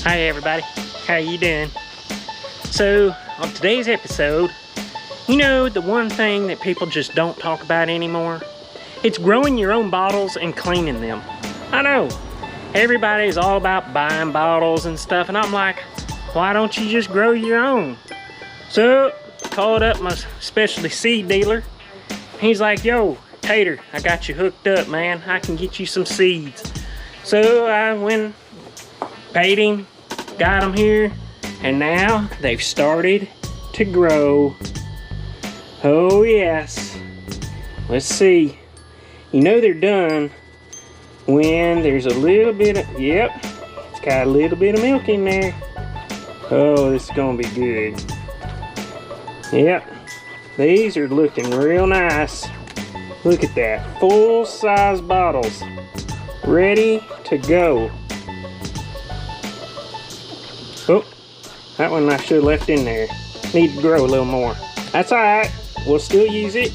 Hi everybody, how you doing? So on today's episode, you know the one thing that people just don't talk about anymore? It's growing your own bottles and cleaning them. I know, everybody's all about buying bottles and stuff, and I'm like, why don't you just grow your own? So called up my specialty seed dealer. He's like, yo, Tater, I got you hooked up, man. I can get you some seeds. So I went, paid him, got them here, and now they've started to grow. Oh yes. Let's see. You know they're done when there's a little bit of, yep, it's got a little bit of milk in there. Oh, this is gonna be good. Yep, these are looking real nice. Look at that, full-size bottles, ready to go. Oh, that one I should have left in there. Need to grow a little more. That's all right, we'll still use it.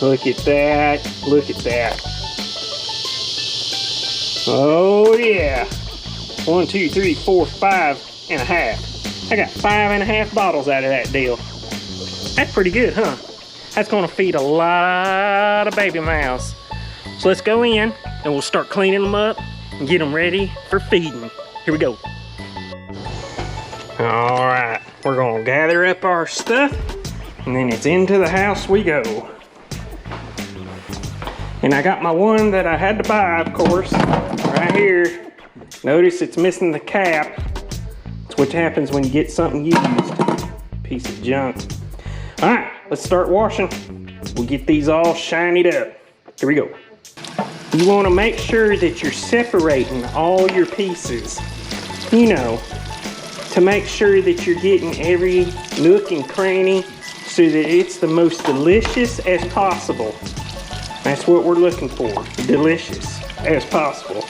Look at that, look at that. Oh yeah. 1, 2, 3, 4, 5 and a half. I got 5.5 bottles out of that deal. That's pretty good, huh? That's gonna feed a lot of baby mouths. So let's go in and we'll start cleaning them up and get them ready for feeding. Here we go. All right, we're gonna gather up our stuff and then it's into the house we go. And I got my one that I had to buy, of course, right here. Notice it's missing the cap. It's what happens when you get something used. Piece of junk. All right, let's start washing. We'll get these all shinied up. Here we go. You want to make sure that you're separating all your pieces. You know, to make sure that you're getting every nook and cranny so that it's the most delicious as possible. That's what we're looking for, delicious as possible.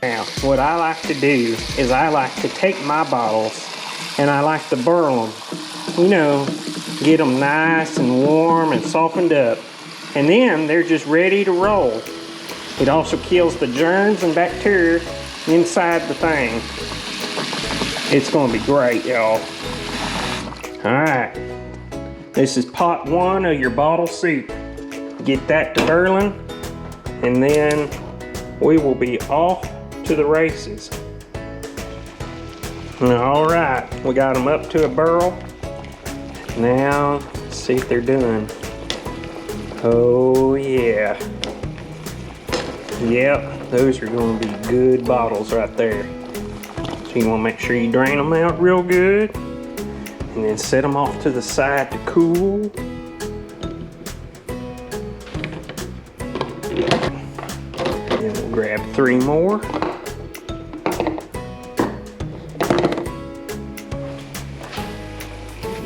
Now, what I like to do is I like to take my bottles and I like to burl them. You know, get them nice and warm and softened up. And then they're just ready to roll. It also kills the germs and bacteria inside the thing. It's gonna be great, y'all. All right, this is pot 1 of your bottle soup. Get that to burling and then we will be off to the races. All right, we got them up to a burl. Now, let's see if they're done. Oh yeah. Yep, those are gonna be good bottles right there. So you wanna make sure you drain them out real good and then set them off to the side to cool. And we'll grab 3 more.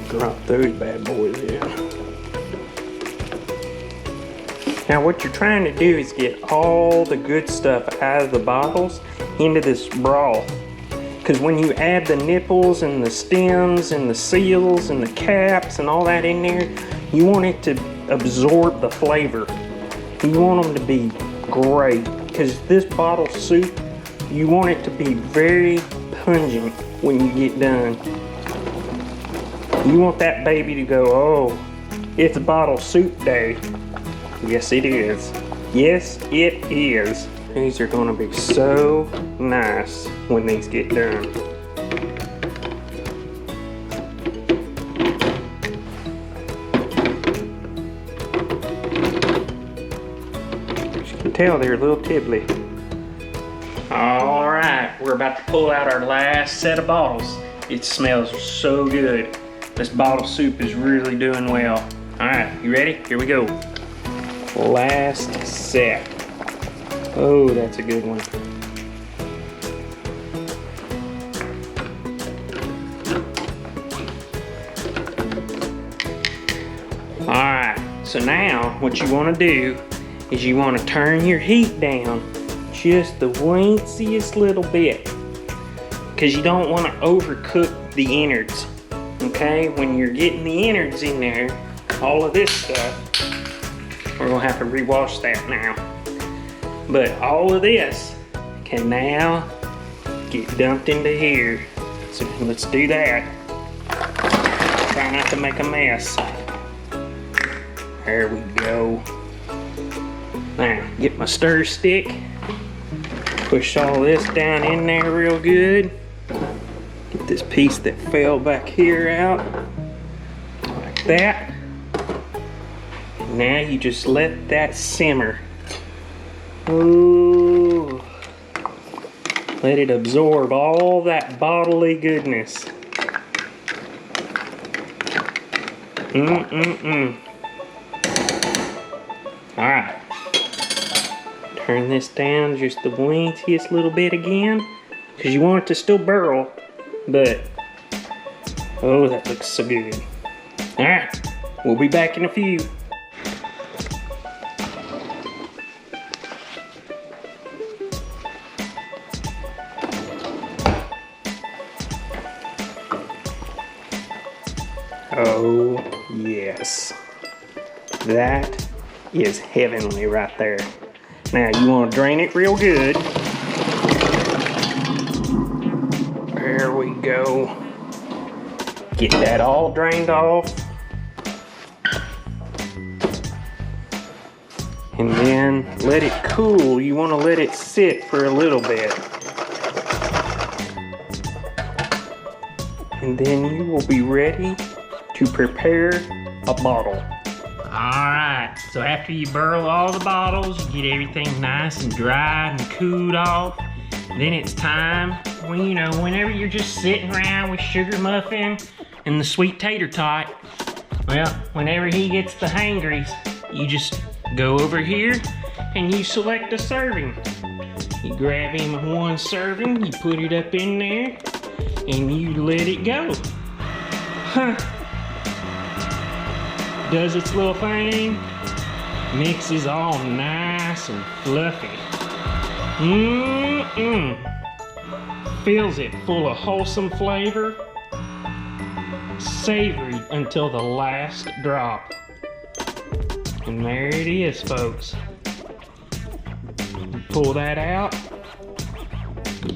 Drop those bad boys in. Now what you're trying to do is get all the good stuff out of the bottles into this broth. Because when you add the nipples and the stems and the seals and the caps and all that in there, you want it to absorb the flavor. You want them to be great. Because this bottle soup, you want it to be very pungent when you get done. You want that baby to go, oh, it's bottle soup day. Yes, it is. Yes, it is. These are gonna be so nice when these get done. As you can tell, they're a little tibbly. All right, we're about to pull out our last set of bottles. It smells so good. This bottle soup is really doing well. All right, you ready? Here we go. Last set. Oh, that's a good one. Alright, so now what you want to do is you want to turn your heat down just the weensiest little bit, because you don't want to overcook the innards. Okay, when you're getting the innards in there, all of this stuff, we're gonna have to rewash that now. But all of this can now get dumped into here. So let's do that. Try not to make a mess. There we go. Now, get my stir stick. Push all this down in there real good. Get this piece that fell back here out. Like that. Now you just let that simmer. Ooh. Let it absorb all that bodily goodness. Alright. Turn this down just the weentiest little bit again, because you want it to still burl, but oh, that looks so good. Alright, we'll be back in a few. Oh, yes. That is heavenly right there. Now you want to drain it real good. There we go. Get that all drained off. And then let it cool. You want to let it sit for a little bit. And then you will be ready to prepare a bottle. Alright, so after you burl all the bottles, you get everything nice and dried and cooled off, then it's time, well, you know, whenever you're just sitting around with Sugar Muffin and the sweet Tater Tot, well, whenever he gets the hangries, you just go over here and you select a serving. You grab him one serving, you put it up in there, and you let it go. Huh. Does its little thing, mixes all nice and fluffy. Fills it full of wholesome flavor, savory until the last drop. And there it is, folks. You pull that out,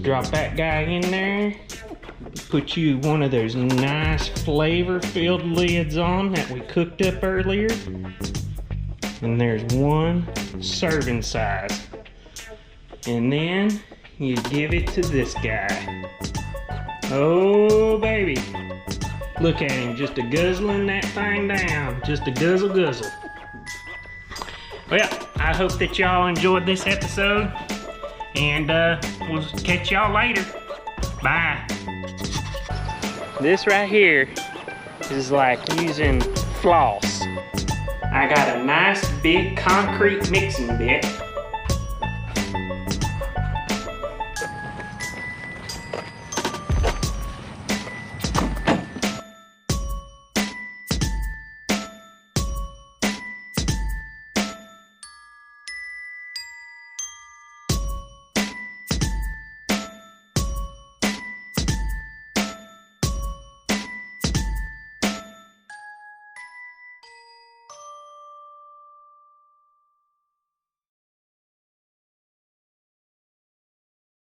drop that guy in there, put you one of those nice flavor-filled lids on that we cooked up earlier. And there's one serving size. And then you give it to this guy. Oh, baby. Look at him, just a guzzling that thing down. Just a guzzle guzzle. Well, I hope that y'all enjoyed this episode. And we'll catch y'all later. Bye. This right here is like using floss. I got a nice big concrete mixing bit